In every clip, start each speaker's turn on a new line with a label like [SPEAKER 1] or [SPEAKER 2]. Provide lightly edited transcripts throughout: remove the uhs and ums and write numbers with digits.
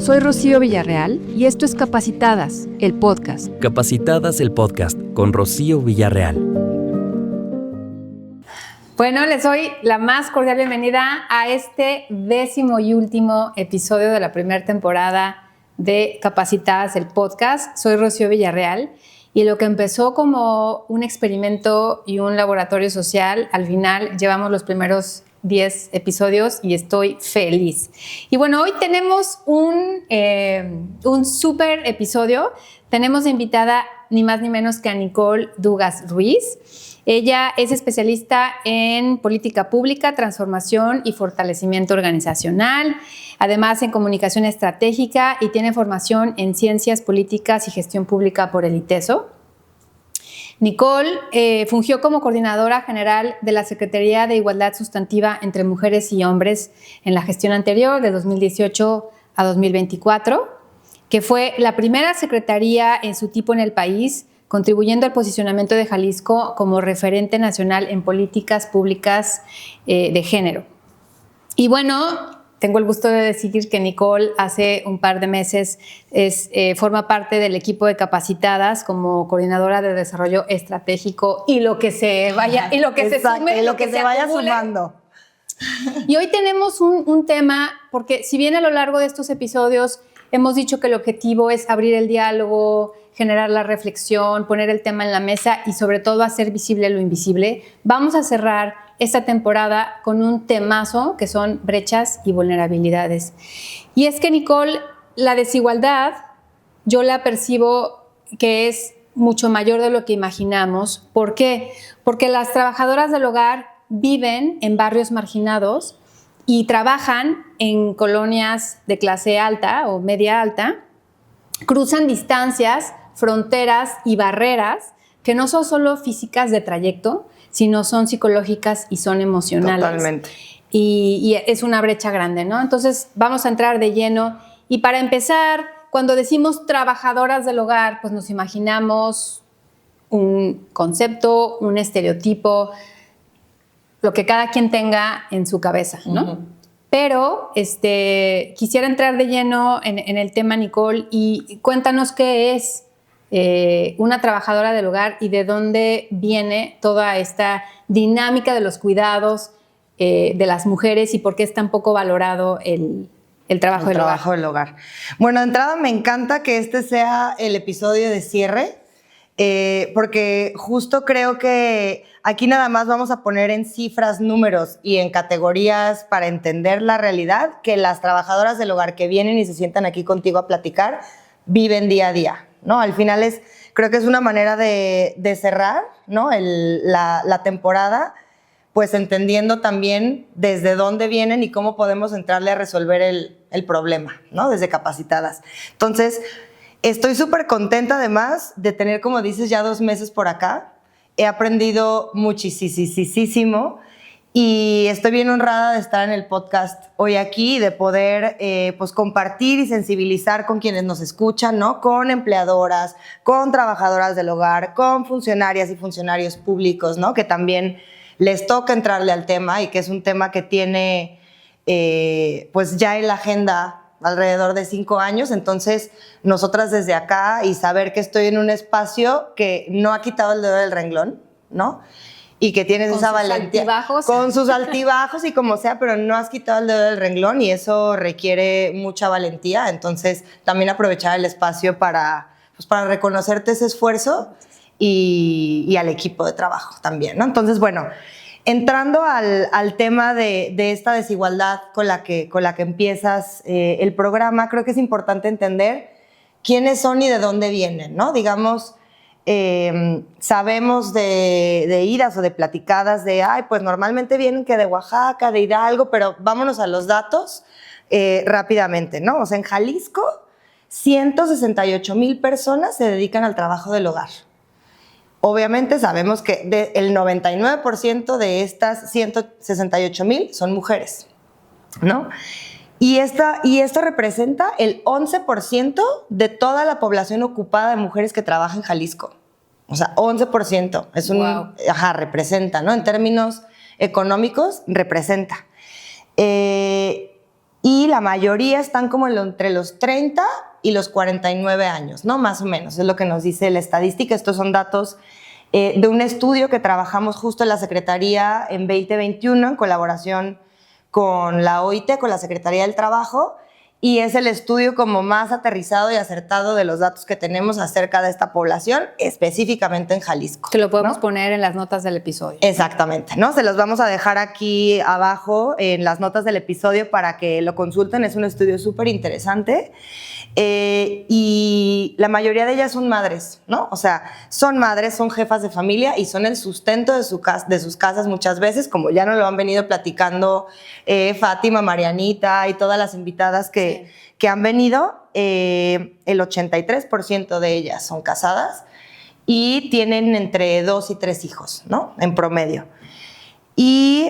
[SPEAKER 1] Soy Rocío Villarreal y esto es Capacitadas, el podcast.
[SPEAKER 2] Capacitadas, el podcast con Rocío Villarreal.
[SPEAKER 3] Bueno, les doy la más cordial bienvenida a este 10º y último episodio de la primera temporada de Capacitadas, el podcast. Soy Rocío Villarreal y lo que empezó como un experimento y un laboratorio social, al final llevamos los primeros 10 episodios y estoy feliz. Y bueno, hoy tenemos un súper episodio. Tenemos de invitada ni más ni menos que a Nicole Dugas Ruiz. Ella es especialista en política pública, transformación y fortalecimiento organizacional, además en comunicación estratégica y tiene formación en ciencias políticas y gestión pública por el ITESO. Nicole fungió como coordinadora general de la Secretaría de Igualdad Sustantiva entre Mujeres y Hombres en la gestión anterior, de 2018 a 2024, que fue la primera secretaría en su tipo en el país, contribuyendo al posicionamiento de Jalisco como referente nacional en políticas públicas de género. Y bueno, tengo el gusto de decir que Nicole hace un par de meses forma parte del equipo de Capacitadas como coordinadora de desarrollo estratégico y lo que se vaya, y lo que
[SPEAKER 4] Exacto,
[SPEAKER 3] se sume,
[SPEAKER 4] y lo que se vaya
[SPEAKER 3] acumule.
[SPEAKER 4] sumando.
[SPEAKER 3] Y hoy tenemos un tema, porque si bien a lo largo de estos episodios hemos dicho que el objetivo es abrir el diálogo, generar la reflexión, poner el tema en la mesa y sobre todo hacer visible lo invisible, vamos a cerrar esta temporada con un temazo que son brechas y vulnerabilidades. Y es que, Nicole, la desigualdad yo la percibo que es mucho mayor de lo que imaginamos. ¿Por qué? Porque las trabajadoras del hogar viven en barrios marginados y trabajan en colonias de clase alta o media alta, cruzan distancias, fronteras y barreras que no son solo físicas de trayecto, sino son psicológicas y son emocionales.
[SPEAKER 4] Totalmente.
[SPEAKER 3] Y es una brecha grande, ¿no? Entonces vamos a entrar de lleno. Y para empezar, cuando decimos trabajadoras del hogar, pues nos imaginamos un concepto, un estereotipo, lo que cada quien tenga en su cabeza, ¿no? Uh-huh. Pero quisiera entrar de lleno en el tema, Nicole, y cuéntanos qué es una trabajadora del hogar y de dónde viene toda esta dinámica de los cuidados de las mujeres y por qué es tan poco valorado el trabajo del hogar.
[SPEAKER 4] Bueno, de entrada me encanta que este sea el episodio de cierre, porque justo creo que aquí nada más vamos a poner en cifras, números y en categorías para entender la realidad que las trabajadoras del hogar que vienen y se sientan aquí contigo a platicar viven día a día, ¿no? Al final creo que es una manera de cerrar, ¿no? la temporada, pues entendiendo también desde dónde vienen y cómo podemos entrarle a resolver el problema, ¿no? Desde Capacitadas. Entonces, estoy súper contenta además de tener, como dices, ya 2 meses por acá. He aprendido muchísimo y estoy bien honrada de estar en el podcast hoy aquí y de poder pues compartir y sensibilizar con quienes nos escuchan, ¿no? Con empleadoras, con trabajadoras del hogar, con funcionarias y funcionarios públicos, ¿no? Que también les toca entrarle al tema y que es un tema que tiene pues ya en la agenda alrededor de 5 años, entonces nosotras desde acá y saber que estoy en un espacio que no ha quitado el dedo del renglón, ¿no? Y que tienes esa valentía. Con sus altibajos y como sea, pero no has quitado el dedo del renglón y eso requiere mucha valentía, entonces también aprovechar el espacio para reconocerte ese esfuerzo y al equipo de trabajo también, ¿no? Entonces, bueno, entrando al tema de esta desigualdad con la que empiezas el programa, creo que es importante entender quiénes son y de dónde vienen, ¿no? Digamos, sabemos de idas o de platicadas de, pues normalmente vienen que de Oaxaca, de Hidalgo, pero vámonos a los datos rápidamente, ¿no? O sea, en Jalisco, 168,000 personas se dedican al trabajo del hogar. Obviamente sabemos que el 99% de estas 168,000 son mujeres, ¿no? Y esto representa el 11% de toda la población ocupada de mujeres que trabaja en Jalisco. O sea, 11%. Es wow. Representa, ¿no? En términos económicos, representa. y la mayoría están como entre los 30 y los 49 años, ¿no? Más o menos, es lo que nos dice la estadística. Estos son datos de un estudio que trabajamos justo en la Secretaría en 2021 en colaboración con la OIT, con la Secretaría del Trabajo, y es el estudio como más aterrizado y acertado de los datos que tenemos acerca de esta población, específicamente en Jalisco.
[SPEAKER 3] Que lo podemos
[SPEAKER 4] ¿no?
[SPEAKER 3] poner en las notas del episodio.
[SPEAKER 4] Exactamente, ¿no? Se los vamos a dejar aquí abajo en las notas del episodio para que lo consulten. Es un estudio súper interesante. Y la mayoría de ellas son madres, ¿no? O sea, son madres, son jefas de familia y son el sustento de sus casas muchas veces, como ya nos lo han venido platicando Fátima, Marianita y todas las invitadas que han venido. El 83% de ellas son casadas y tienen entre 2 y 3 hijos, ¿no? En promedio. Y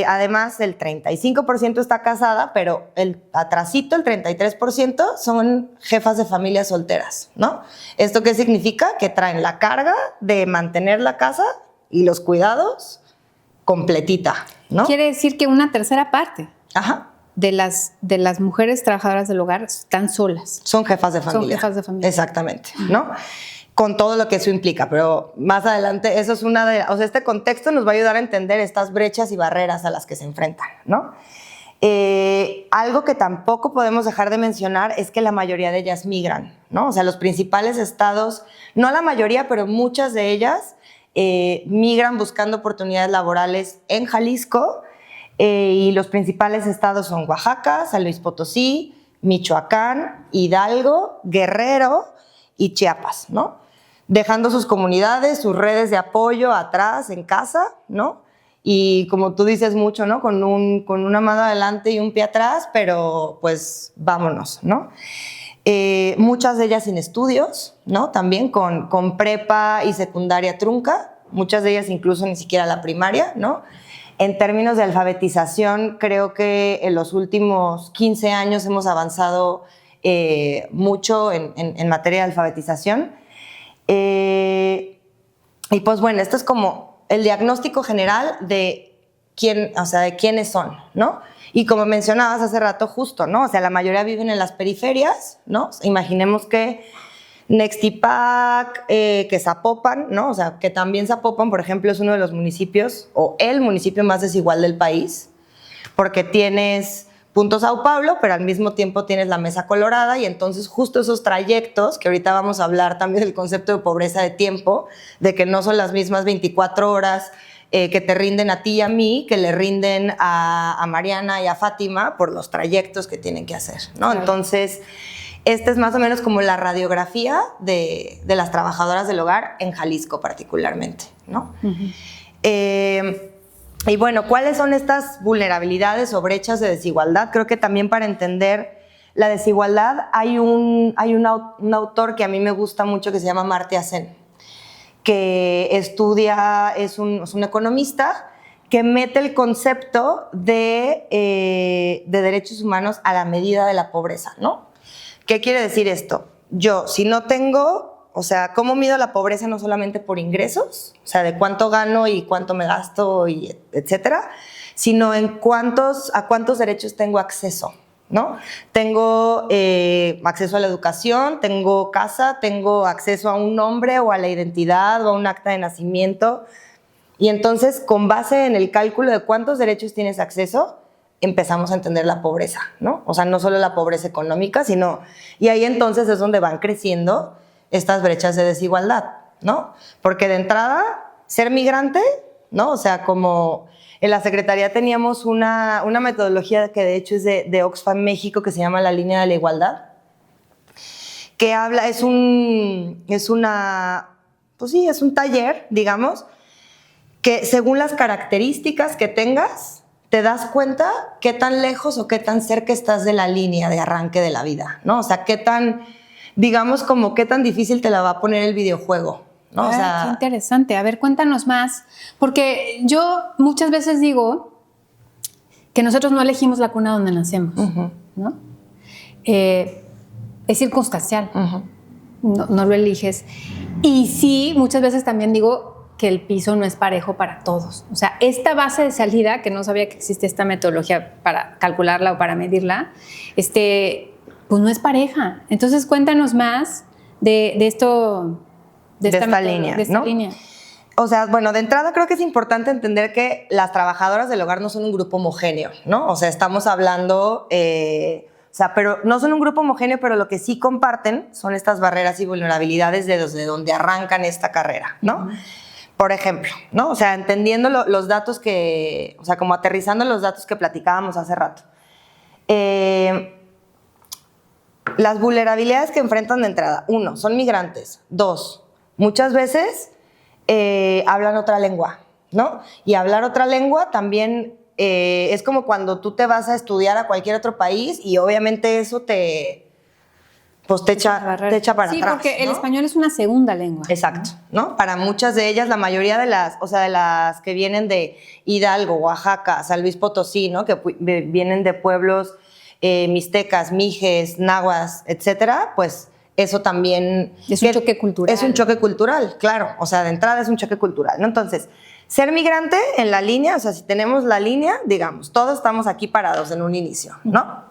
[SPEAKER 4] además el 35% está casada, pero el atrasito, el 33%, son jefas de familias solteras, ¿no? ¿Esto qué significa? Que traen la carga de mantener la casa y los cuidados completita, ¿no?
[SPEAKER 3] Quiere decir que una tercera parte
[SPEAKER 4] Ajá.
[SPEAKER 3] de las mujeres trabajadoras del hogar están solas.
[SPEAKER 4] Son jefas de familia.
[SPEAKER 3] Son jefas de familia.
[SPEAKER 4] Exactamente, ¿no? Con todo lo que eso implica, pero más adelante eso es o sea, este contexto nos va a ayudar a entender estas brechas y barreras a las que se enfrentan, ¿no? Algo que tampoco podemos dejar de mencionar es que la mayoría de ellas migran, ¿no? O sea, los principales estados, no la mayoría, pero muchas de ellas migran buscando oportunidades laborales en Jalisco, y los principales estados son Oaxaca, San Luis Potosí, Michoacán, Hidalgo, Guerrero y Chiapas, ¿no? Dejando sus comunidades, sus redes de apoyo atrás, en casa, ¿no? Y como tú dices mucho, ¿no? Con una mano adelante y un pie atrás, pero pues vámonos, ¿no? Muchas de ellas sin estudios, ¿no? También con prepa y secundaria trunca, muchas de ellas incluso ni siquiera la primaria, ¿no? En términos de alfabetización, creo que en los últimos 15 años hemos avanzado mucho en materia de alfabetización. Y pues bueno, esto es como el diagnóstico general de quiénes son, ¿no? Y como mencionabas hace rato justo, ¿no? O sea, la mayoría viven en las periferias, ¿no? Imaginemos que Nextipac, que Zapopan, ¿no? O sea, que también Zapopan, por ejemplo, es uno de los municipios o el municipio más desigual del país, porque tienes Punto Sao Paulo, pero al mismo tiempo tienes la Mesa Colorada, y entonces justo esos trayectos, que ahorita vamos a hablar también del concepto de pobreza de tiempo, de que no son las mismas 24 horas que te rinden a ti y a mí, que le rinden a Mariana y a Fátima por los trayectos que tienen que hacer, ¿no? Claro. Entonces, esta es más o menos como la radiografía de las trabajadoras del hogar en Jalisco particularmente, ¿no? Uh-huh. Y bueno, ¿cuáles son estas vulnerabilidades o brechas de desigualdad? Creo que también para entender la desigualdad hay un autor que a mí me gusta mucho que se llama Amartya Sen, que estudia, es un economista que mete el concepto de derechos humanos a la medida de la pobreza, ¿no? ¿Qué quiere decir esto? Yo, si no tengo... O sea, ¿cómo mido la pobreza? No solamente por ingresos, o sea, de cuánto gano y cuánto me gasto, y etcétera, sino a cuántos derechos tengo acceso, ¿no? Tengo acceso a la educación, tengo casa, tengo acceso a un nombre o a la identidad o a un acta de nacimiento. Y entonces, con base en el cálculo de cuántos derechos tienes acceso, empezamos a entender la pobreza, ¿no? O sea, no solo la pobreza económica, sino... Y ahí entonces es donde van creciendo estas brechas de desigualdad, ¿no? Porque de entrada, ser migrante, ¿no? O sea, como en la Secretaría teníamos una metodología que de hecho es de Oxfam México, que se llama la línea de la igualdad, que habla, es un taller, digamos, que según las características que tengas, te das cuenta qué tan lejos o qué tan cerca estás de la línea de arranque de la vida, ¿no? O sea, qué tan... digamos como qué tan difícil te la va a poner el videojuego, ¿no? O sea,
[SPEAKER 3] qué interesante. A ver, cuéntanos más. Porque yo muchas veces digo que nosotros no elegimos la cuna donde nacemos, uh-huh. ¿no? Es circunstancial. Uh-huh. No lo eliges. Y sí, muchas veces también digo, que el piso no es parejo para todos. O sea, esta base de salida, que no sabía que existe esta metodología para calcularla o para medirla, pues no es pareja. Entonces, cuéntanos más de esto, de esta
[SPEAKER 4] línea,
[SPEAKER 3] de esta
[SPEAKER 4] ¿no?
[SPEAKER 3] línea.
[SPEAKER 4] O sea, bueno, de entrada creo que es importante entender que las trabajadoras del hogar no son un grupo homogéneo, ¿no? O sea, estamos hablando, pero no son un grupo homogéneo, pero lo que sí comparten son estas barreras y vulnerabilidades desde donde arrancan esta carrera, ¿no? Uh-huh. Por ejemplo, ¿no? O sea, entendiendo los datos como aterrizando los datos que platicábamos hace rato. Las vulnerabilidades que enfrentan de entrada, 1, son migrantes. 2, muchas veces hablan otra lengua, ¿no? Y hablar otra lengua también es como cuando tú te vas a estudiar a cualquier otro país y obviamente eso te echa para atrás.
[SPEAKER 3] Sí, porque
[SPEAKER 4] ¿no?
[SPEAKER 3] el español es una segunda lengua.
[SPEAKER 4] Exacto, ¿no? Para muchas de ellas, la mayoría de las que vienen de Hidalgo, Oaxaca, San Luis Potosí, ¿no? Que vienen de pueblos mixtecas, mijes, nahuas, etcétera, pues eso también...
[SPEAKER 3] Es un choque cultural.
[SPEAKER 4] Es un choque cultural, claro. O sea, de entrada es un choque cultural, ¿no? Entonces, ser migrante en la línea, o sea, si tenemos la línea, digamos, todos estamos aquí parados en un inicio, ¿no?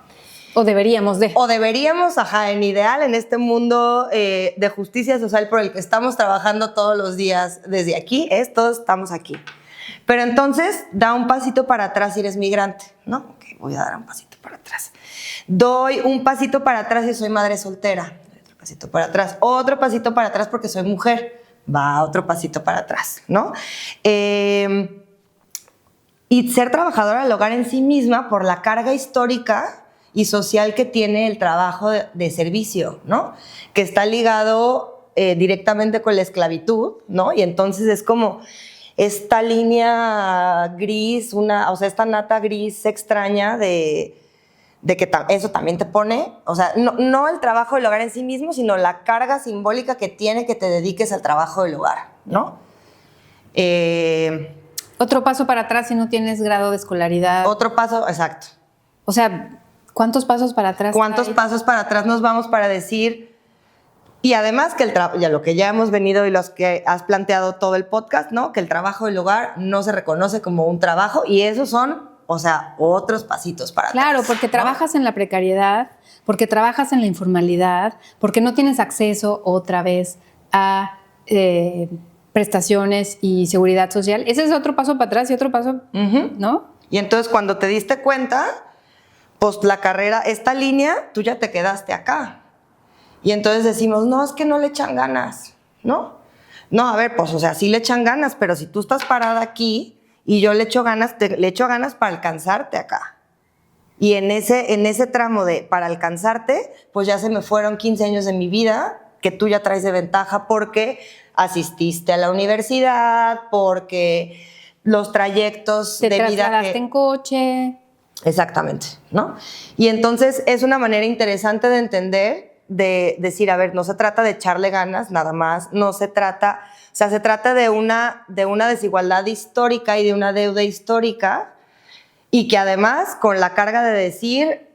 [SPEAKER 3] O deberíamos de.
[SPEAKER 4] O deberíamos, en ideal, en este mundo de justicia social por el que estamos trabajando todos los días desde aquí, todos estamos aquí. Pero entonces, da un pasito para atrás si eres migrante, ¿no? Ok, voy a dar un pasito para atrás. Doy un pasito para atrás si soy madre soltera. Otro pasito para atrás. Otro pasito para atrás porque soy mujer. Va otro pasito para atrás, ¿no? Y ser trabajadora del hogar en sí misma por la carga histórica y social que tiene el trabajo de servicio, ¿no? Que está ligado directamente con la esclavitud, ¿no? Y entonces es como esta línea gris, esta nata gris extraña de que eso también te pone, o sea, no el trabajo del hogar en sí mismo, sino la carga simbólica que tiene que te dediques al trabajo del hogar, ¿no?
[SPEAKER 3] Otro paso para atrás si no tienes grado de escolaridad.
[SPEAKER 4] Otro paso, exacto.
[SPEAKER 3] O sea, ¿cuántos pasos para atrás?
[SPEAKER 4] ¿Cuántos pasos para atrás nos vamos para decir? Y además que lo que ya hemos venido y los que has planteado todo el podcast, ¿no? Que el trabajo del hogar no se reconoce como un trabajo y esos son, otros pasitos para atrás.
[SPEAKER 3] Claro, porque trabajas en la precariedad, porque trabajas en la informalidad, porque no tienes acceso otra vez a prestaciones y seguridad social. Ese es otro paso para atrás y otro paso, ¿no?
[SPEAKER 4] Y entonces cuando te diste cuenta, pues la carrera, esta línea, tú ya te quedaste acá. Y entonces decimos, no, es que no le echan ganas, ¿no? No, a ver, pues, sí le echan ganas, pero si tú estás parada aquí y yo le echo ganas para alcanzarte acá. Y en ese tramo para alcanzarte, pues ya se me fueron 15 años de mi vida que tú ya traes de ventaja porque asististe a la universidad, porque los trayectos de vida...
[SPEAKER 3] Te trasladaste en coche...
[SPEAKER 4] Exactamente, ¿no? Y entonces es una manera interesante de entender, de decir, a ver, no se trata de echarle ganas nada más, no se trata, se trata de una desigualdad histórica y de una deuda histórica y que además con la carga de decir,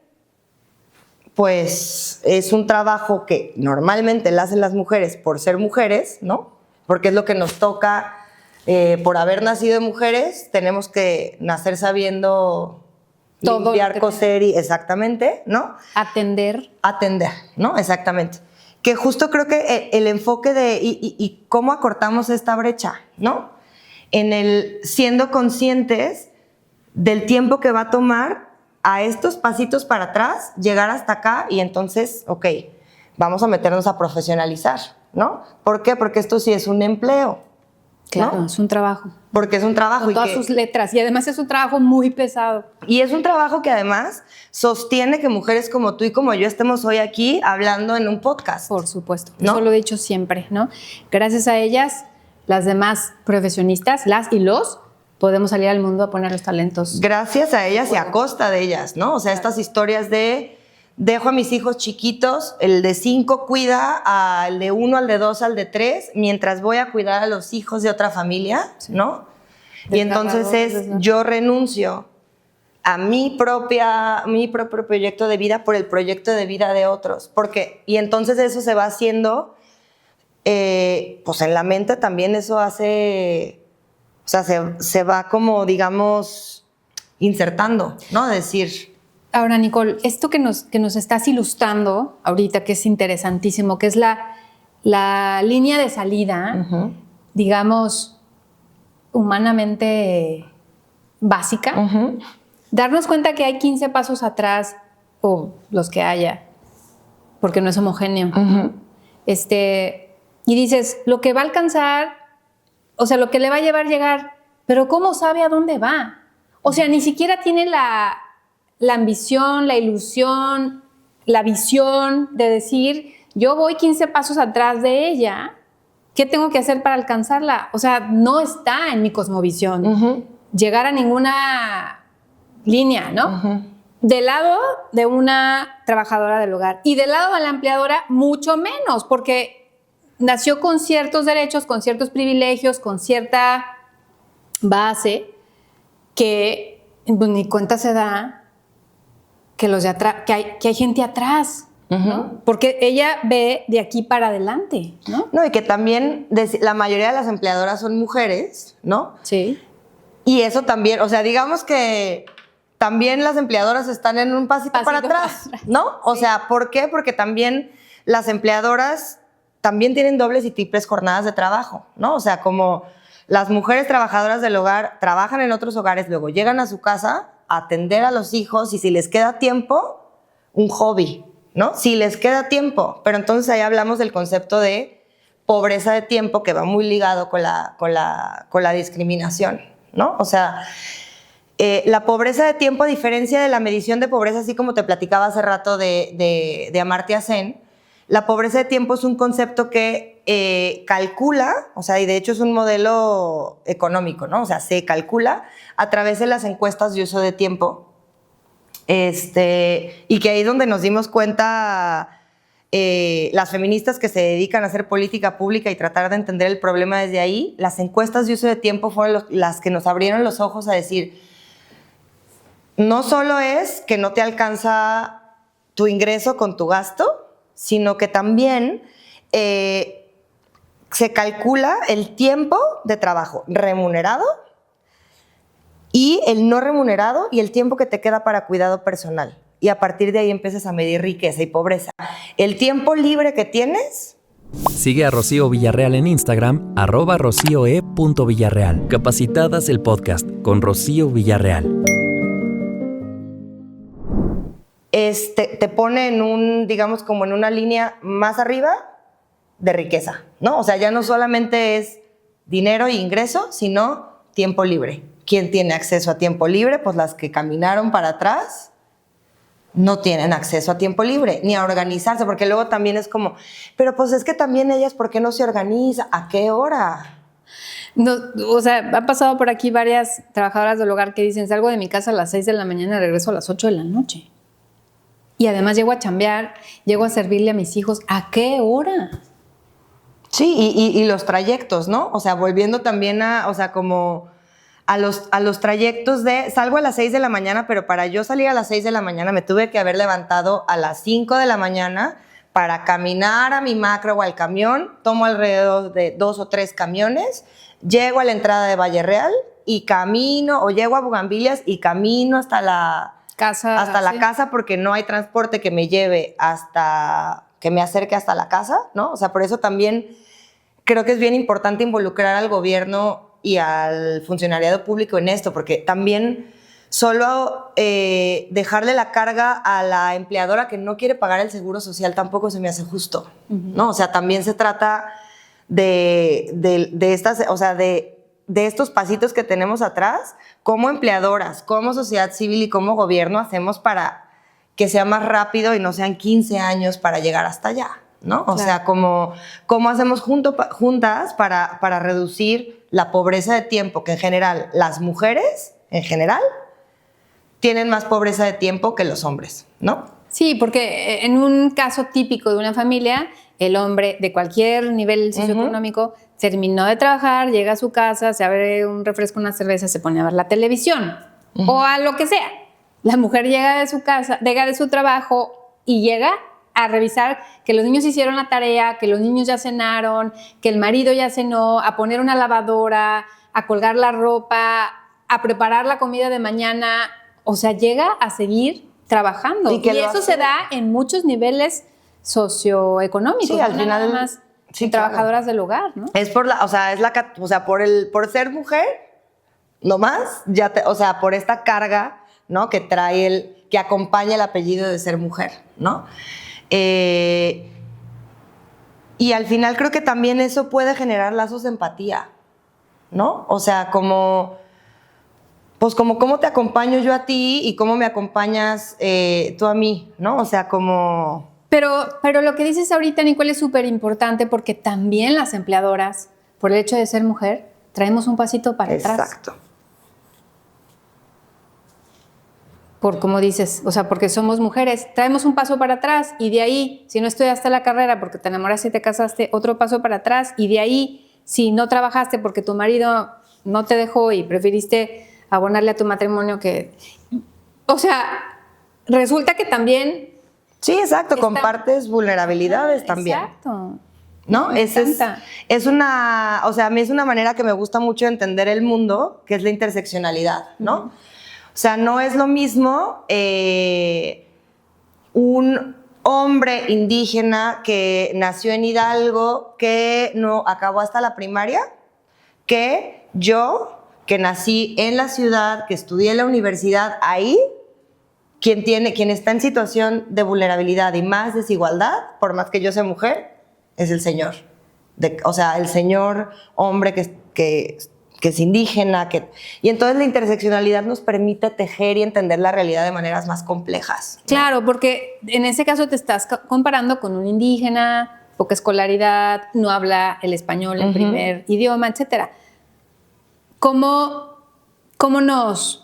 [SPEAKER 4] pues es un trabajo que normalmente lo hacen las mujeres por ser mujeres, ¿no? Porque es lo que nos toca, por haber nacido de mujeres, tenemos que nacer sabiendo...
[SPEAKER 3] Todo
[SPEAKER 4] limpiar, coser y exactamente, ¿no?
[SPEAKER 3] Atender,
[SPEAKER 4] ¿no? Exactamente. Que justo creo que el enfoque de y cómo acortamos esta brecha, ¿no? En el siendo conscientes del tiempo que va a tomar a estos pasitos para atrás, llegar hasta acá y entonces, ok, vamos a meternos a profesionalizar, ¿no? ¿Por qué? Porque esto sí es un empleo.
[SPEAKER 3] Claro,
[SPEAKER 4] ¿no?
[SPEAKER 3] Es un trabajo.
[SPEAKER 4] Porque es un trabajo.
[SPEAKER 3] Con todas sus letras. Y además es un trabajo muy pesado.
[SPEAKER 4] Y es un trabajo que además sostiene que mujeres como tú y como yo estemos hoy aquí hablando en un podcast.
[SPEAKER 3] Por supuesto.
[SPEAKER 4] ¿No?
[SPEAKER 3] Eso lo he dicho siempre, ¿no? Gracias a ellas, las demás profesionistas, las y los, podemos salir al mundo a poner los talentos.
[SPEAKER 4] Gracias a ellas y a costa de ellas, ¿no? O sea, estas historias de... Dejo a mis hijos chiquitos, el de 5 cuida al de 1, al de 2, al de 3, mientras voy a cuidar a los hijos de otra familia, ¿no? Y entonces yo renuncio a mi propio proyecto de vida por el proyecto de vida de otros. Y entonces eso se va haciendo pues en la mente también eso hace, o sea, se va como, digamos, insertando, ¿no? Decir...
[SPEAKER 3] Ahora, Nicole, esto que nos estás ilustrando ahorita, que es interesantísimo, que es la línea de salida, digamos, humanamente básica, darnos cuenta que hay 15 pasos atrás, o los que haya, porque no es homogéneo. Y dices, lo que va a alcanzar, o sea, lo que le va a llegar, pero ¿cómo sabe a dónde va? O sea, ni siquiera tiene la ambición, la ilusión, la visión de decir, yo voy 15 pasos atrás de ella, ¿qué tengo que hacer para alcanzarla? O sea, no está en mi cosmovisión llegar a ninguna línea, ¿no? Del lado de una trabajadora del hogar y del lado de la empleadora, mucho menos, porque nació con ciertos derechos, con ciertos privilegios, con cierta base que pues, ni cuenta se da que los de atrás, que hay gente atrás, ¿no? Porque ella ve de aquí para adelante, ¿no?
[SPEAKER 4] No, y que también la mayoría de las empleadoras son mujeres, ¿no?
[SPEAKER 3] Sí.
[SPEAKER 4] Y eso también, o sea, digamos que también las empleadoras están en un pasito para atrás, ¿no? O sea, ¿por qué? Porque también las empleadoras también tienen dobles y triples jornadas de trabajo, ¿no? O sea, como las mujeres trabajadoras del hogar trabajan en otros hogares, luego llegan a su casa a atender a los hijos y si les queda tiempo, un hobby, ¿no? Si les queda tiempo. Pero entonces ahí hablamos del concepto de pobreza de tiempo que va muy ligado con la discriminación, ¿no? O sea, la pobreza de tiempo, a diferencia de la medición de pobreza, así como te platicaba hace rato de Amartya Sen, la pobreza de tiempo es un concepto que calcula, o sea, y de hecho es un modelo económico, ¿no? O sea, se calcula a través de las encuestas de uso de tiempo, y que ahí es donde nos dimos cuenta las feministas que se dedican a hacer política pública y tratar de entender el problema desde ahí, las encuestas de uso de tiempo fueron las que nos abrieron los ojos a decir, no solo es que no te alcanza tu ingreso con tu gasto, sino que también se calcula el tiempo de trabajo remunerado y el no remunerado y el tiempo que te queda para cuidado personal. Y a partir de ahí empiezas a medir riqueza y pobreza. El tiempo libre que tienes...
[SPEAKER 2] Sigue a Rocío Villarreal en Instagram, @rocioe.villarreal. Capacitadas el podcast con Rocío Villarreal.
[SPEAKER 4] Te pone en un, digamos, como en una línea más arriba de riqueza, ¿no? O sea, ya no solamente es dinero e ingreso, sino tiempo libre. ¿Quién tiene acceso a tiempo libre? Pues las que caminaron para atrás no tienen acceso a tiempo libre, ni a organizarse, porque luego también es como, pero pues es que también ellas, ¿por qué no se organizan? ¿A qué hora?
[SPEAKER 3] No, o sea, ha pasado por aquí varias trabajadoras del hogar que dicen, salgo de mi casa a las 6 de la mañana y regreso a las 8 de la noche. Y además llego a chambear, llego a servirle a mis hijos. ¿A qué hora?
[SPEAKER 4] Sí, y los trayectos, ¿no? O sea, volviendo también o sea, como a los trayectos de, salgo a las 6 de la mañana, pero para yo salir a las 6 de la mañana me tuve que haber levantado a las 5 de la mañana para caminar a mi macro o al camión, tomo alrededor de 2 o 3 camiones, llego a la entrada de Valle Real y camino, o llego a Bugambilias y camino hasta la casa porque no hay transporte que me lleve que me acerque hasta la casa, ¿no? O sea, por eso también creo que es bien importante involucrar al gobierno y al funcionariado público en esto, porque también solo dejarle la carga a la empleadora que no quiere pagar el seguro social tampoco se me hace justo, ¿no? O sea, también se trata de estas, o sea, de estos pasitos que tenemos atrás, como empleadoras, como sociedad civil y como gobierno hacemos para que sea más rápido y no sean 15 años para llegar hasta allá, ¿no? O sea, cómo hacemos juntas para reducir la pobreza de tiempo, que en general las mujeres, en general, tienen más pobreza de tiempo que los hombres, ¿no?
[SPEAKER 3] Sí, porque en un caso típico de una familia, el hombre de cualquier nivel socioeconómico terminó de trabajar, llega a su casa, se abre un refresco, una cerveza, se pone a ver la televisión o a lo que sea. La mujer llega de su casa, llega de su trabajo y llega a revisar que los niños hicieron la tarea, que los niños ya cenaron, que el marido ya cenó, a poner una lavadora, a colgar la ropa, a preparar la comida de mañana. O sea, llega a seguir trabajando. Y eso se da en muchos niveles socioeconómicos.
[SPEAKER 4] Sí, al final,
[SPEAKER 3] nada más trabajadoras del hogar, ¿no?
[SPEAKER 4] Es por por ser mujer, nomás, por esta carga, ¿no? Que trae que acompaña el apellido de ser mujer, ¿no? Y al final creo que también eso puede generar lazos de empatía, ¿no? O sea, como cómo te acompaño yo a ti y cómo me acompañas tú a mí, ¿no? O sea, como...
[SPEAKER 3] Pero lo que dices ahorita, Nicole, es súper importante porque también las empleadoras, por el hecho de ser mujer, traemos un pasito para atrás.
[SPEAKER 4] Exacto.
[SPEAKER 3] Por como dices, o sea, porque somos mujeres, traemos un paso para atrás y de ahí, si no estudiaste la carrera porque te enamoraste y te casaste, otro paso para atrás y de ahí, si no trabajaste porque tu marido no te dejó y preferiste abonarle a tu matrimonio o sea, resulta que también...
[SPEAKER 4] Sí, exacto, compartes vulnerabilidades también.
[SPEAKER 3] Exacto.
[SPEAKER 4] ¿No?
[SPEAKER 3] Me encanta.
[SPEAKER 4] Es una, o sea, a mí es una manera que me gusta mucho entender el mundo, que es la interseccionalidad, ¿no? Uh-huh. O sea, no es lo mismo un hombre indígena que nació en Hidalgo, que no acabó hasta la primaria, que yo, que nací en la ciudad, que estudié en la universidad ahí, quien está en situación de vulnerabilidad y más desigualdad, por más que yo sea mujer, es el señor. O sea, el señor hombre que es indígena. Y entonces la interseccionalidad nos permite tejer y entender la realidad de maneras más complejas, ¿no?
[SPEAKER 3] Claro, porque en ese caso te estás comparando con un indígena, poca escolaridad, no habla el español en primer idioma, etc. ¿Cómo nos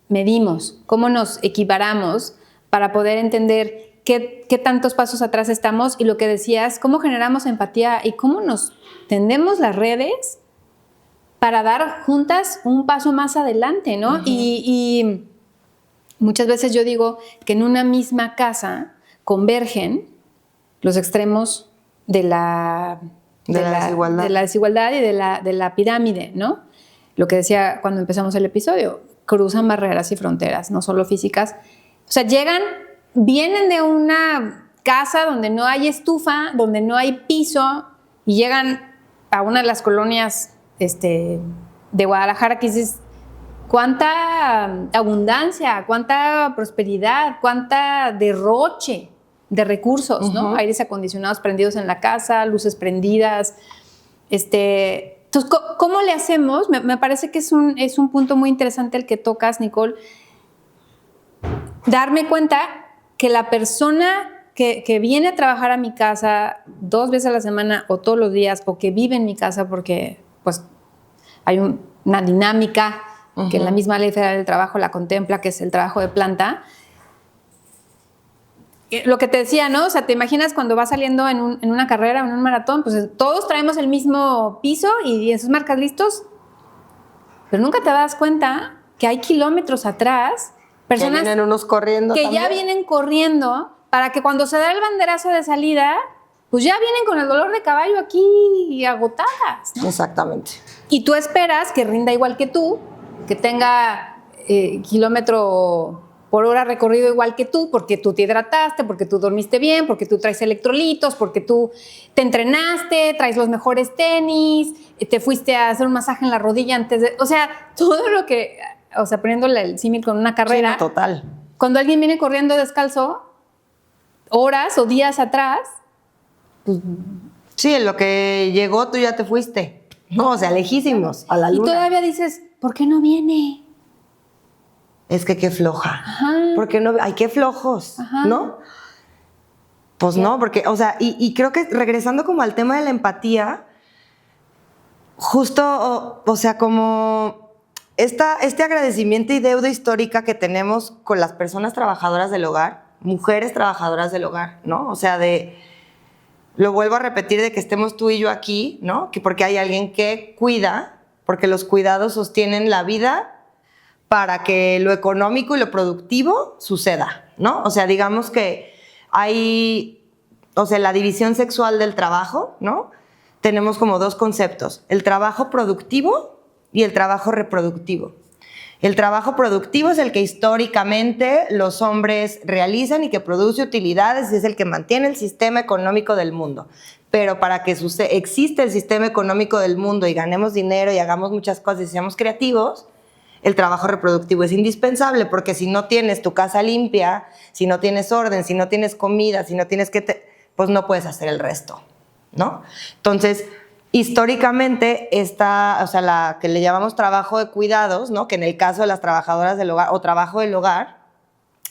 [SPEAKER 3] medimos, cómo nos equiparamos para poder entender qué tantos pasos atrás estamos? Y lo que decías, cómo generamos empatía y cómo nos tendemos las redes para dar juntas un paso más adelante, ¿no? Y muchas veces yo digo que en una misma casa convergen los extremos de la desigualdad y de la pirámide, ¿no? Lo que decía cuando empezamos el episodio, cruzan barreras y fronteras, no solo físicas. O sea, vienen de una casa donde no hay estufa, donde no hay piso, y llegan a una de las colonias de Guadalajara, que dices, cuánta abundancia, cuánta prosperidad, cuánta derroche de recursos, ¿no? Aires acondicionados prendidos en la casa, luces prendidas. Entonces, ¿cómo le hacemos? Me parece que es un punto muy interesante el que tocas, Nicole. Darme cuenta que la persona que viene a trabajar a mi casa 2 veces a la semana o todos los días, o que vive en mi casa porque pues, hay una dinámica que la misma Ley Federal del Trabajo la contempla, que es el trabajo de planta. Lo que te decía, ¿no? O sea, te imaginas cuando vas saliendo en una carrera o en un maratón, pues todos traemos el mismo piso y en sus marcas listos, pero nunca te das cuenta que hay kilómetros atrás personas
[SPEAKER 4] que vienen unos corriendo
[SPEAKER 3] que
[SPEAKER 4] también.
[SPEAKER 3] Ya vienen corriendo para que cuando se da el banderazo de salida, pues ya vienen con el dolor de caballo aquí agotadas, ¿no?
[SPEAKER 4] Exactamente.
[SPEAKER 3] Y tú esperas que rinda igual que tú, que tenga kilómetro por hora recorrido igual que tú, porque tú te hidrataste, porque tú dormiste bien, porque tú traes electrolitos, porque tú te entrenaste, traes los mejores tenis, te fuiste a hacer un masaje en la rodilla antes de... O sea, todo lo que... O sea, poniéndole el símil con una carrera.
[SPEAKER 4] Sí, total.
[SPEAKER 3] Cuando alguien viene corriendo descalzo, horas o días atrás... Pues,
[SPEAKER 4] sí, en lo que llegó tú ya te fuiste. No, o sea, lejísimos, a la luna.
[SPEAKER 3] Y todavía dices, ¿por qué no viene?
[SPEAKER 4] Es que qué floja.
[SPEAKER 3] Ajá.
[SPEAKER 4] ¿Por qué no? Ay, qué flojos,
[SPEAKER 3] Ajá.
[SPEAKER 4] ¿no? Pues no, porque, o sea, y creo que regresando como al tema de la empatía, justo, o sea, como este agradecimiento y deuda histórica que tenemos con las personas trabajadoras del hogar, mujeres trabajadoras del hogar, ¿no? O sea, lo vuelvo a repetir, de que estemos tú y yo aquí, ¿no? Porque hay alguien que cuida, porque los cuidados sostienen la vida para que lo económico y lo productivo suceda, ¿no? O sea, digamos que hay, o sea, la división sexual del trabajo, ¿no? Tenemos como dos conceptos, el trabajo productivo y el trabajo reproductivo. El trabajo productivo es el que históricamente los hombres realizan y que produce utilidades y es el que mantiene el sistema económico del mundo. Pero para que exista el sistema económico del mundo y ganemos dinero y hagamos muchas cosas y seamos creativos, el trabajo reproductivo es indispensable, porque si no tienes tu casa limpia, si no tienes orden, si no tienes comida, si no tienes pues no puedes hacer el resto, ¿no? Entonces, históricamente, la que le llamamos trabajo de cuidados, ¿no? Que en el caso de las trabajadoras del hogar, o trabajo del hogar,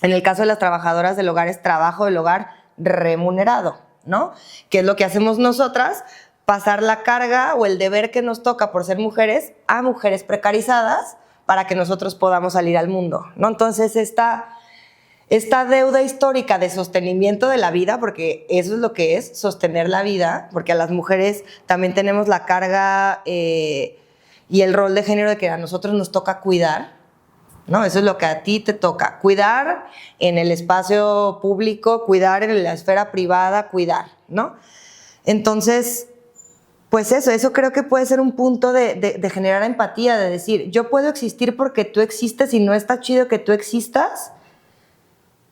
[SPEAKER 4] en el caso de las trabajadoras del hogar es trabajo del hogar remunerado, ¿no? Que es lo que hacemos nosotras, pasar la carga o el deber que nos toca por ser mujeres a mujeres precarizadas para que nosotros podamos salir al mundo, ¿no? Entonces, esta deuda histórica de sostenimiento de la vida, porque eso es lo que es, sostener la vida, porque a las mujeres también tenemos la carga y el rol de género de que a nosotros nos toca cuidar, ¿no? Eso es lo que a ti te toca, cuidar en el espacio público, cuidar en la esfera privada, cuidar, ¿no? Entonces, pues eso creo que puede ser un punto de generar empatía, de decir, yo puedo existir porque tú existes y no está chido que tú existas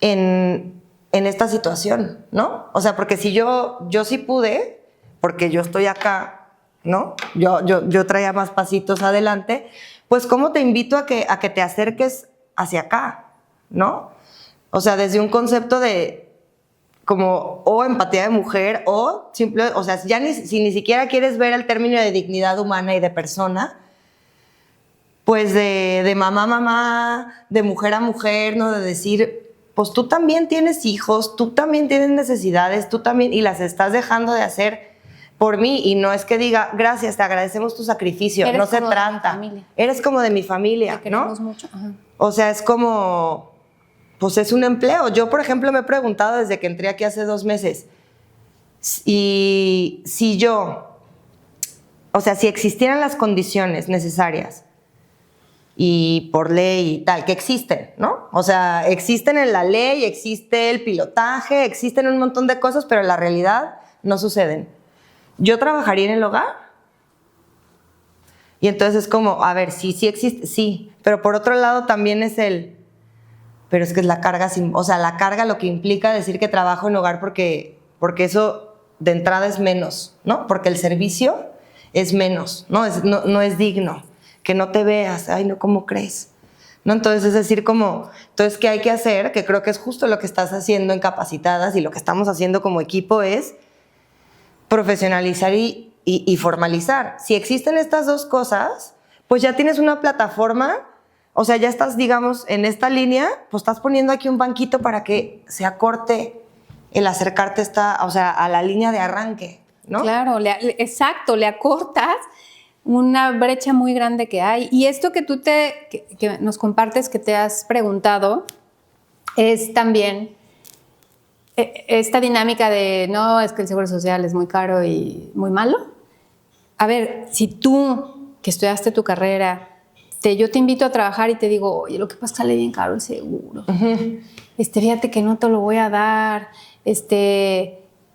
[SPEAKER 4] en esta situación, ¿no? O sea, porque si yo sí pude, porque yo estoy acá, ¿no? Yo traía más pasitos adelante, pues ¿cómo te invito a que te acerques hacia acá, ¿no? O sea, desde un concepto de como o empatía de mujer o simple, o sea, ya si ni siquiera quieres ver el término de dignidad humana y de persona, pues de mamá a mamá, de mujer a mujer, ¿no? De decir, pues tú también tienes hijos, tú también tienes necesidades, tú también, y las estás dejando de hacer por mí, y no es que diga, gracias, te agradecemos tu sacrificio, no se trata. Eres como de mi familia,
[SPEAKER 3] te queremos
[SPEAKER 4] ¿no?
[SPEAKER 3] Mucho. Ajá.
[SPEAKER 4] O sea, es como, pues es un empleo. Yo, por ejemplo, me he preguntado desde que entré aquí hace 2 meses, y si si existieran las condiciones necesarias y por ley y tal, que existen, ¿no? O sea, existen en la ley, existe el pilotaje, existen un montón de cosas, pero en la realidad no suceden. ¿Yo trabajaría en el hogar? Y entonces es como, a ver, sí existe, sí, pero por otro lado también pero es que es la carga, la carga lo que implica decir que trabajo en hogar porque eso de entrada es menos, ¿no? Porque el servicio es menos, no es digno. Que no te veas, ay, no, ¿cómo crees? ¿No? Entonces, es decir, entonces, ¿qué hay que hacer? Que creo que es justo lo que estás haciendo en Capacitadas y lo que estamos haciendo como equipo es profesionalizar y formalizar. Si existen estas dos cosas, pues ya tienes una plataforma, o sea, ya estás, digamos, en esta línea, pues estás poniendo aquí un banquito para que se acorte el acercarte a la línea de arranque, ¿no?
[SPEAKER 3] Claro, exacto, le acortas una brecha muy grande que hay. Y esto que tú que nos compartes, que te has preguntado, es también esta dinámica de, no, es que el seguro social es muy caro y muy malo. A ver, si tú, que estudiaste tu carrera, yo te invito a trabajar y te digo, oye, lo que pasa es que sale bien caro el seguro. Uh-huh. Fíjate que no te lo voy a dar,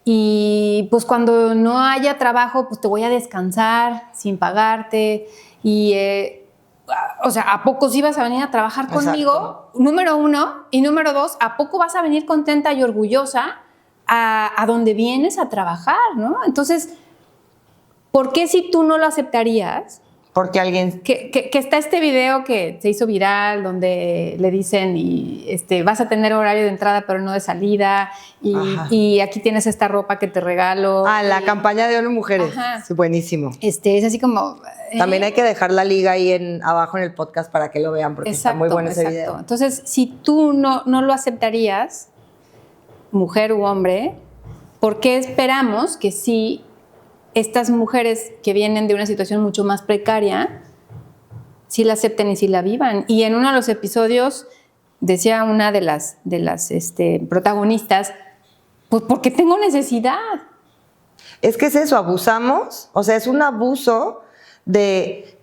[SPEAKER 3] y pues cuando no haya trabajo, pues te voy a descansar sin pagarte. Y, ¿a poco sí vas a venir a trabajar conmigo? Exacto. Número 1. Y número 2, ¿a poco vas a venir contenta y orgullosa a donde vienes a trabajar, ¿no? Entonces, ¿por qué si tú no lo aceptarías?
[SPEAKER 4] Porque alguien...
[SPEAKER 3] Que está este video que se hizo viral donde le dicen vas a tener horario de entrada pero no de salida y aquí tienes esta ropa que te regalo.
[SPEAKER 4] La campaña de ONU Mujeres. Ajá. Sí, buenísimo.
[SPEAKER 3] Es así como...
[SPEAKER 4] También hay que dejar la liga ahí abajo en el podcast para que lo vean porque está muy bueno ese video.
[SPEAKER 3] Entonces, si tú no lo aceptarías, mujer u hombre, ¿por qué esperamos que sí estas mujeres que vienen de una situación mucho más precaria, sí la acepten y sí la vivan? Y en uno de los episodios decía una de las protagonistas, pues porque tengo necesidad.
[SPEAKER 4] Es que es eso, abusamos, o sea, es un abuso de,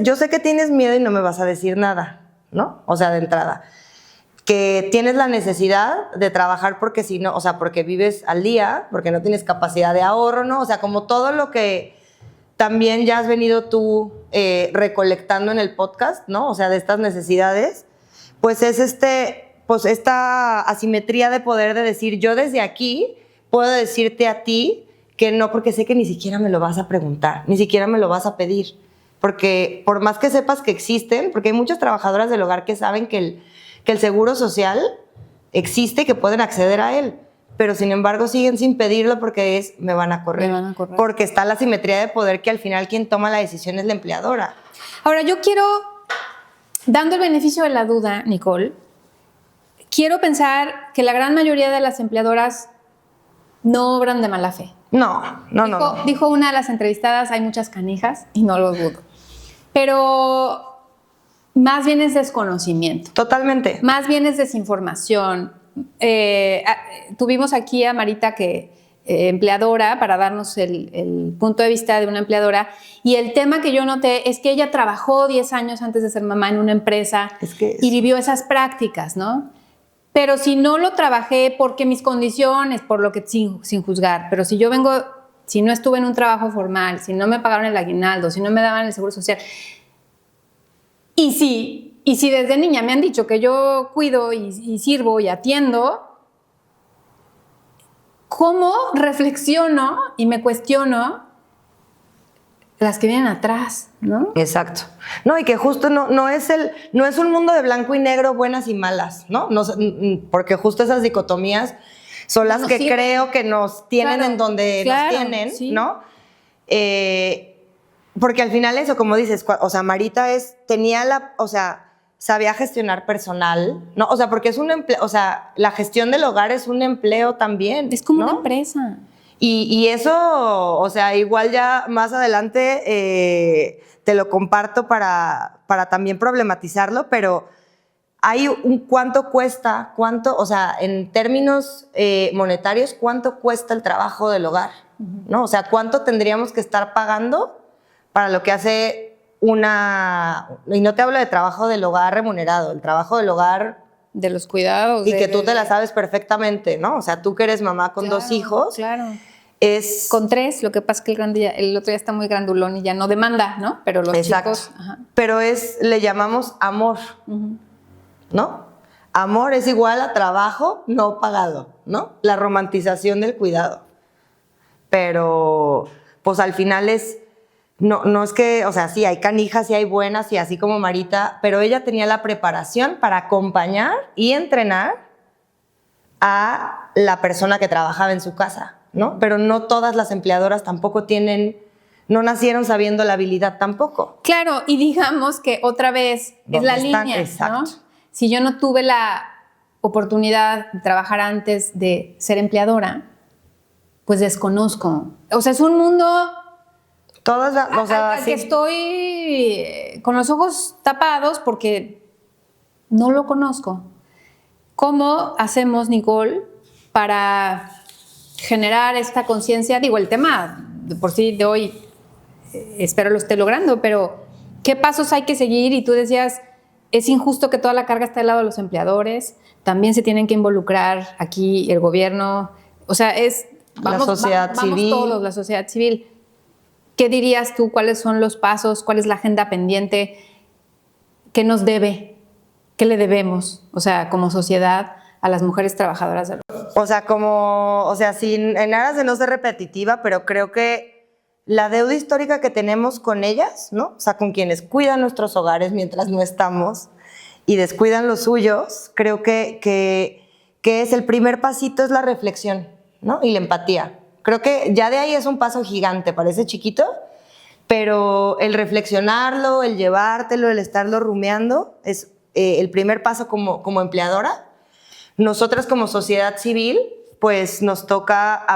[SPEAKER 4] yo sé que tienes miedo y no me vas a decir nada, ¿no? O sea, de entrada. que tienes la necesidad de trabajar porque si no, o sea, porque vives al día, porque no tienes capacidad de ahorro, ¿no? O sea, como todo lo que también ya has venido tú recolectando en el podcast, ¿no? O sea, de estas necesidades, pues es pues esta asimetría de poder de decir, yo desde aquí puedo decirte a ti que no, porque sé que ni siquiera me lo vas a preguntar, ni siquiera me lo vas a pedir, porque por más que sepas que existen, porque hay muchas trabajadoras del hogar que saben que el seguro social existe, que pueden acceder a él, pero sin embargo siguen sin pedirlo porque me van a correr. Porque está la asimetría de poder que al final quien toma la decisión es la empleadora.
[SPEAKER 3] Ahora, yo quiero, dando el beneficio de la duda, Nicole, quiero pensar que la gran mayoría de las empleadoras no obran de mala fe.
[SPEAKER 4] No.
[SPEAKER 3] Dijo una de las entrevistadas, hay muchas canijas y no lo dudo. Pero más bien es desconocimiento.
[SPEAKER 4] Totalmente.
[SPEAKER 3] Más bien es desinformación. Tuvimos aquí a Marita, empleadora, para darnos el punto de vista de una empleadora. Y el tema que yo noté es que ella trabajó 10 años antes de ser mamá en una empresa y vivió esas prácticas, ¿no? Pero si no lo trabajé porque mis condiciones, por lo que sin juzgar, pero si no estuve en un trabajo formal, si no me pagaron el aguinaldo, si no me daban el seguro social, y si desde niña me han dicho que yo cuido y sirvo y atiendo, ¿cómo reflexiono y me cuestiono las que vienen atrás, ¿no?
[SPEAKER 4] Exacto. No, y que justo no es un mundo de blanco y negro, buenas y malas, ¿no? Porque justo esas dicotomías son las que creo que nos tienen en donde nos tienen, ¿no? Porque al final eso, como dices, o sea, Marita sabía gestionar personal, ¿no? O sea, porque es un empleo, o sea, la gestión del hogar es un empleo también.
[SPEAKER 3] Es como
[SPEAKER 4] ¿no?
[SPEAKER 3] una empresa.
[SPEAKER 4] Y eso, o sea, igual ya más adelante te lo comparto para también problematizarlo, pero hay cuánto cuesta, o sea, en términos monetarios, cuánto cuesta el trabajo del hogar, ¿no? O sea, cuánto tendríamos que estar pagando para lo que hace y no te hablo de trabajo del hogar remunerado, el trabajo del hogar
[SPEAKER 3] de los cuidados.
[SPEAKER 4] Y que tú te la sabes perfectamente, ¿no? O sea, tú que eres mamá con 2 hijos.
[SPEAKER 3] Claro. Con 3, lo que pasa es que el otro ya está muy grandulón y ya no demanda, ¿no? Pero los chicos... Ajá.
[SPEAKER 4] Pero le llamamos amor, ¿no? Amor es igual a trabajo no pagado, ¿no? La romantización del cuidado. Pero, pues al final no es que, o sea, sí, hay canijas y hay buenas y así como Marita, pero ella tenía la preparación para acompañar y entrenar a la persona que trabajaba en su casa, ¿no? Pero no todas las empleadoras tampoco no nacieron sabiendo la habilidad tampoco.
[SPEAKER 3] Claro, y digamos que otra vez es la línea,
[SPEAKER 4] exacto.
[SPEAKER 3] ¿no? Si yo no tuve la oportunidad de trabajar antes de ser empleadora, pues desconozco. O sea, es un mundo... que estoy con los ojos tapados porque no lo conozco. ¿Cómo hacemos, Nicole, para generar esta conciencia? Digo, el tema de por sí de hoy espero lo esté logrando, pero ¿qué pasos hay que seguir? Y tú decías, es injusto que toda la carga esté al lado de los empleadores, también se tienen que involucrar aquí el gobierno, o sea,
[SPEAKER 4] la sociedad civil.
[SPEAKER 3] Vamos todos, la sociedad civil. ¿Qué dirías tú? ¿Cuáles son los pasos? ¿Cuál es la agenda pendiente? ¿Qué nos debe? ¿Qué le debemos? O sea, como sociedad a las mujeres trabajadoras del hogar.
[SPEAKER 4] O sea, sin en aras de no ser repetitiva, pero creo que la deuda histórica que tenemos con ellas, ¿no? O sea, con quienes cuidan nuestros hogares mientras no estamos y descuidan los suyos, creo que es el primer pasito, es la reflexión, ¿no? Y la empatía. Creo que ya de ahí es un paso gigante, parece chiquito, pero el reflexionarlo, el llevártelo, el estarlo rumiando es el primer paso como empleadora. Nosotras como sociedad civil, pues nos toca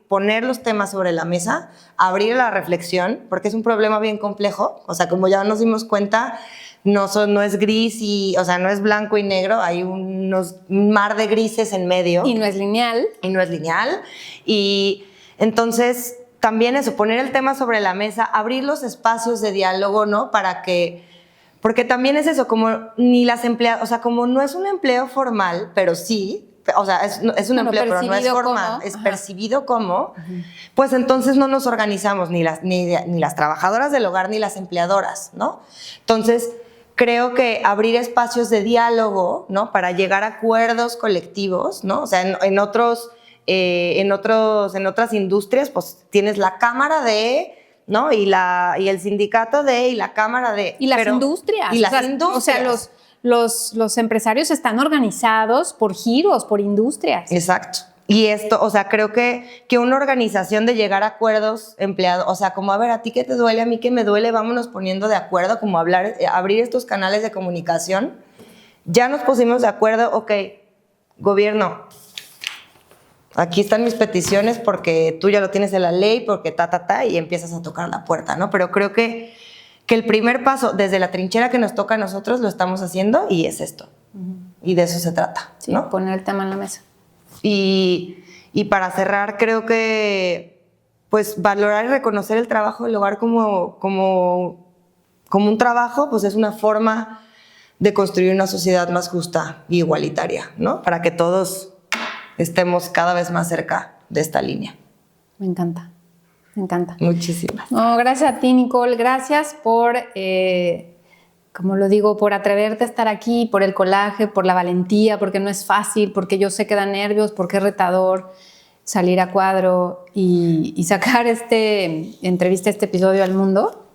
[SPEAKER 4] poner los temas sobre la mesa, abrir la reflexión, porque es un problema bien complejo. O sea, como ya nos dimos cuenta, no es gris o sea, no es blanco y negro, hay un mar de grises en medio.
[SPEAKER 3] Y no es lineal.
[SPEAKER 4] Y entonces, también eso, poner el tema sobre la mesa, abrir los espacios de diálogo, ¿no? Para que Porque también es eso, como ni las empleadas, o sea, como no es un empleo formal, pero sí, o sea, es un empleo, pero no es formal, es percibido como, pues entonces no nos organizamos ni las trabajadoras del hogar ni las empleadoras, ¿no? Entonces, creo que abrir espacios de diálogo, ¿no? Para llegar a acuerdos colectivos, ¿no? O sea, en otras industrias, pues tienes la cámara de, ¿no? Y el sindicato de, y la cámara de.
[SPEAKER 3] Y las industrias.
[SPEAKER 4] Y las industrias.
[SPEAKER 3] O sea, los empresarios están organizados por giros, por industrias.
[SPEAKER 4] Exacto. Y esto, o sea, creo que una organización de llegar a acuerdos empleados, o sea, como, a ver, a ti qué te duele, a mí qué me duele, vámonos poniendo de acuerdo, como abrir estos canales de comunicación. Ya nos pusimos de acuerdo, ok, gobierno, aquí están mis peticiones porque tú ya lo tienes en la ley, porque y empiezas a tocar la puerta, ¿no? Pero creo que el primer paso, desde la trinchera que nos toca a nosotros, lo estamos haciendo y es esto. Y de eso se trata,
[SPEAKER 3] Sí,
[SPEAKER 4] ¿no?
[SPEAKER 3] poner el tema en la mesa.
[SPEAKER 4] Y para cerrar, creo que pues valorar y reconocer el trabajo del hogar como un trabajo, pues es una forma de construir una sociedad más justa e igualitaria, ¿no? Para que todos estemos cada vez más cerca de esta línea.
[SPEAKER 3] Me encanta, me encanta.
[SPEAKER 4] Muchísimas.
[SPEAKER 3] No, gracias a ti, Nicole. Gracias por, como lo digo, por atreverte a estar aquí, por el coraje, por la valentía, porque no es fácil, porque yo sé que da nervios, porque es retador salir a cuadro y sacar entrevista, este episodio al mundo.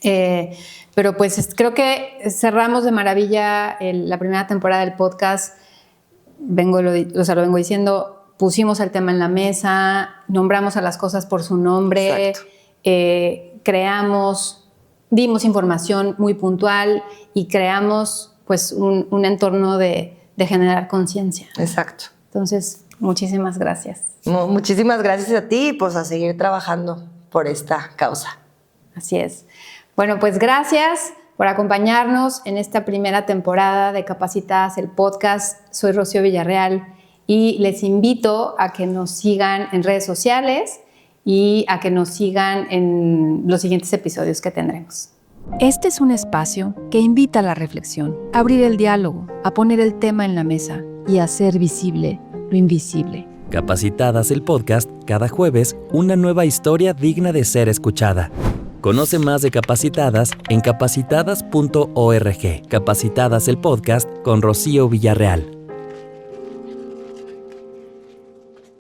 [SPEAKER 3] Pero pues creo que cerramos de maravilla la primera temporada del podcast. Lo vengo diciendo, pusimos el tema en la mesa, nombramos a las cosas por su nombre, dimos información muy puntual y creamos pues un entorno de generar conciencia.
[SPEAKER 4] Exacto.
[SPEAKER 3] Entonces, muchísimas gracias.
[SPEAKER 4] Muchísimas gracias a ti y pues a seguir trabajando por esta causa.
[SPEAKER 3] Así es. Bueno, pues gracias por acompañarnos en esta primera temporada de Capacitadas, el podcast. Soy Rocío Villarreal y les invito a que nos sigan en redes sociales y a que nos sigan en los siguientes episodios que tendremos.
[SPEAKER 1] Este es un espacio que invita a la reflexión, a abrir el diálogo, a poner el tema en la mesa y a hacer visible lo invisible.
[SPEAKER 2] Capacitadas el podcast, cada jueves una nueva historia digna de ser escuchada. Conoce más de Capacitadas en capacitadas.org. Capacitadas el podcast con Rocío Villarreal.